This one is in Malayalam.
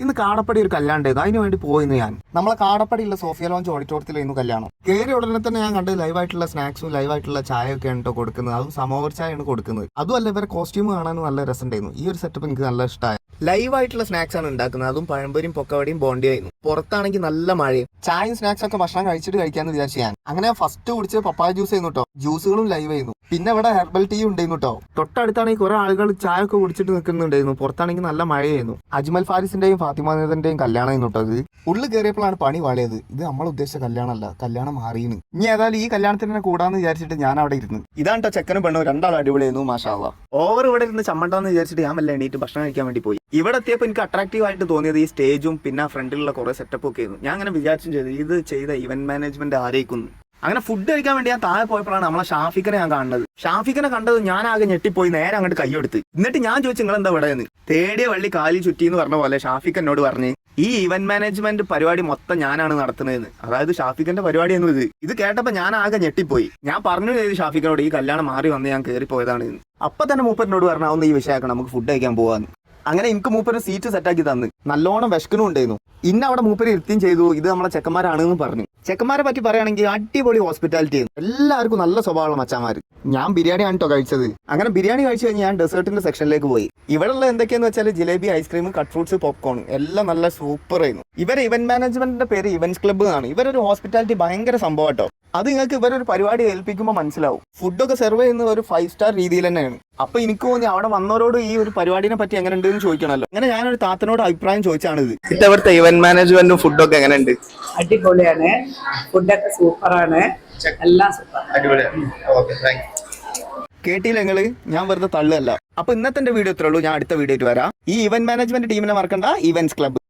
ഇന്ന് കാടപ്പടി ഒരു കല്യാണം ഉണ്ടായിരുന്നു, അതിന് വേണ്ടി പോയിന്ന് ഞാൻ. നമ്മളെ കാടപ്പടിയുള്ള സോഫിയ ലോഞ്ച് ഓഡിറ്റോറിയത്തിലായിരുന്നു കല്യാണം. കയറി ഉടനെ തന്നെ ഞാൻ കണ്ടത് ലൈവായിട്ടുള്ള സ്നാക്സും ലൈവായിട്ടുള്ള ചായയൊക്കെയാണ് കേട്ടോ കൊടുക്കുന്നത്. അതും സമോവർ ചായയാണ് കൊടുക്കുന്നത്. അതുമല്ല ഇവരെ കോസ്റ്റ്യൂം കാണാൻ നല്ല രസമുണ്ടായിരുന്നു. ഈ ഒരു സെറ്റപ്പ് എനിക്ക് നല്ല ഇഷ്ടമായി. ലൈവായിട്ടുള്ള സ്നാക്സ് ആണ് ഉണ്ടാക്കുന്നത്. അതും പഴംപൊരിയും പൊക്കവടിയും ബോണ്ടിയായിരുന്നു. പുറത്താണെങ്കിൽ നല്ല മഴയും. ചായയും സ്നാക്സ് ഒക്കെ ഭക്ഷണം കഴിച്ചിട്ട് കഴിക്കാന്ന് വിചാരിച്ചു ഞാൻ. അങ്ങനെ ഫസ്റ്റ് കുടിച്ച് പപ്പായ ജ്യൂസ് ആയിരുന്നു കേട്ടോ. ജ്യൂസുകളും ലൈവ് ആയിരുന്നു. പിന്നെ ഇവിടെ ഹെർബൽ ടീ ഉണ്ടായിരുന്നു കേട്ടോ. തൊട്ടടുത്താണെങ്കിൽ കുറെ ആളുകൾ ചായ ഒക്കെ കുടിച്ചിട്ട് നിൽക്കുന്നുണ്ടായിരുന്നു. പുറത്താണെങ്കിൽ നല്ല മഴയായിരുന്നു. അജ്മൽ ഫാരിസിന്റെയും ഫാത്തിമാനന്ദന്റെയും കല്യാണം കേട്ടോ. ഇത് ഉള്ളിൽ കയറിയപ്പോഴാണ് പണി വാളിയത്. ഇത് നമ്മൾ ഉദ്ദേശിച്ച കല്യാണമല്ല, കല്യാണം മാറിയാണ്. ഇനി ഏതായാലും ഈ കല്യാണത്തിന് തന്നെ കൂടാന്ന് വിചാരിച്ചിട്ട് ഞാൻ അവിടെ ഇരുന്നു. ഇതാണ് കേട്ടോ ചെക്കനും പെണ്ണും, രണ്ടാളും അടിപൊളിയായിരുന്നു. മാഷാ അല്ലാഹ്. ഓവർ ഇവിടെ ഇരുന്ന് ചമ്മണ്ടാന്ന് വിചാരിച്ചിട്ട് ഞാൻ വല്ല എണീറ്റ് ഭക്ഷണം കഴിക്കാൻ വേണ്ടി പോയി. ഇവിടെ എത്തിയപ്പോൾ എനിക്ക് അട്രാക്റ്റീവ് ആയിട്ട് തോന്നിയത് ഈ സ്റ്റേജും പിന്നെ ഫ്രണ്ടിലുള്ള കുറെ സെറ്റപ്പ് ഒക്കെ ആയിരുന്നു. ഞാൻ അങ്ങനെ വിചാരിച്ചും ചെയ്തു ഇത് ചെയ്ത ഇവന്റ് മാനേജ്മെന്റ് ആരേക്കുന്നു. അങ്ങനെ ഫുഡ് കഴിക്കാൻ വേണ്ടി ഞാൻ താഴെ പോയപ്പോഴാണ് നമ്മളെ ഷാഫിഖിനെ ഞാൻ കാണുന്നത്. ഷാഫിഖിനെ കണ്ടത് ഞാൻ ആകെ ഞെട്ടിപ്പോയി. നേരെ അങ്ങോട്ട് കൈയെടുത്ത് എന്നിട്ട് ഞാൻ ചോദിച്ചു നിങ്ങൾ എന്താ ഇവിടെ നിന്ന്. തേടിയ വള്ളി കാലി ചുറ്റി എന്ന് പറഞ്ഞ പോലെ ഷാഫിഖ് എന്നോട് പറഞ്ഞ് ഈ ഇവന്റ് മാനേജ്മെന്റ് പരിപാടി മൊത്തം ഞാനാണ് നടത്തുന്നതെന്ന്. അതായത് ഷാഫിഖിന്റെ പരിപാടിയൊന്നും ഇത് കേട്ടപ്പോൾ ഞാൻ ആകെ ഞെട്ടിപ്പോയി. ഞാൻ പറഞ്ഞു ചെയ്ത് ഷാഫിഖിനോട് ഈ കല്യാണം മാറി വന്ന് ഞാൻ കയറിപ്പോയതാണ്. അപ്പൊ തന്നെ മൂപ്പറിനോട് പറഞ്ഞാൽ ഒന്ന് ഈ വിഷയമാക്കണം, നമുക്ക് ഫുഡ് കഴിക്കാൻ പോവാന്ന്. അങ്ങനെ എനിക്ക് മൂപ്പര് സീറ്റ് സെറ്റാക്കി തന്ന്. നല്ലോണം വിശക്കനും ഉണ്ടായിരുന്നു. ഇന്ന് അവിടെ മൂപ്പര് ഇരുത്തിയും ചെയ്തു. ഇത് നമ്മളെ ചെക്കന്മാരാണെന്ന് പറഞ്ഞു. ചെക്കന്മാരെ പറ്റി പറയുകയാണെങ്കിൽ അടിപൊളി ഹോസ്പിറ്റാലിറ്റി ആയിരുന്നു. എല്ലാവർക്കും നല്ല സ്വഭാവമുള്ള മച്ചാന്മാർ. ഞാൻ ബിരിയാണി ആണ് കേട്ടോ കഴിച്ചത്. അങ്ങനെ ബിരിയാണി കഴിച്ചു കഴിഞ്ഞ് ഞാൻ ഡെസേർട്ടിന്റെ സെക്ഷനിലേക്ക് പോയി. ഇവിടെയുള്ള എന്തൊക്കെയാന്ന് വെച്ചാൽ jalebi, ice cream, cut fruits, popcorn എല്ലാം നല്ല സൂപ്പർ ആയിരുന്നു. ഇവരെ ഇവന്റ് മാനേജ്മെന്റിന്റെ പേര് ഇവന്റ്സ് ക്ലബ്ബ് ആണ്. ഇവരൊരു ഹോസ്പിറ്റാലിറ്റി ഭയങ്കര സംഭവം കേട്ടോ. അത് നിങ്ങൾക്ക് ഇവരൊരു പരിപാടി ഏൽപ്പിക്കുമ്പോൾ മനസ്സിലാവും. ഫുഡൊക്കെ സെർവ് ചെയ്യുന്നത് ഒരു 5 സ്റ്റാർ രീതിയിൽ തന്നെയാണ്. അപ്പൊ എനിക്ക് തോന്നി അവിടെ വന്നവരോട് ഈ ഒരു പരിപാടിനെ പറ്റി എങ്ങനെ ഉണ്ടെന്ന് ചോദിക്കണമല്ലോ. അങ്ങനെ ഞാനൊരു താത്തനോട് അഭിപ്രായം ചോദിച്ചാണിത്. ഇവിടുത്തെ ഇവന്റ് മാനേജ്മെന്റും ഫുഡൊക്കെ എങ്ങനെ ഉണ്ട്? അടിപൊളിയാണ്. ഫുഡൊക്കെ സൂപ്പറാണ്. എല്ലാം സൂപ്പർ, അടിപൊളിയാണ്. കേട്ടില്ല നിങ്ങള്, ഞാൻ വെറുതെ തള്ളല്ല. അപ്പൊ ഇന്നത്തെ വീഡിയോ ഇത്രേ ഉള്ളൂ. ഞാൻ അടുത്ത വീഡിയോ ആയിട്ട് വരാം. ഈ ഇവന്റ് മാനേജ്മെന്റ് ടീമിനെ മറക്കണ്ട, ഇവന്റ്സ് ക്ലബ്ബ്.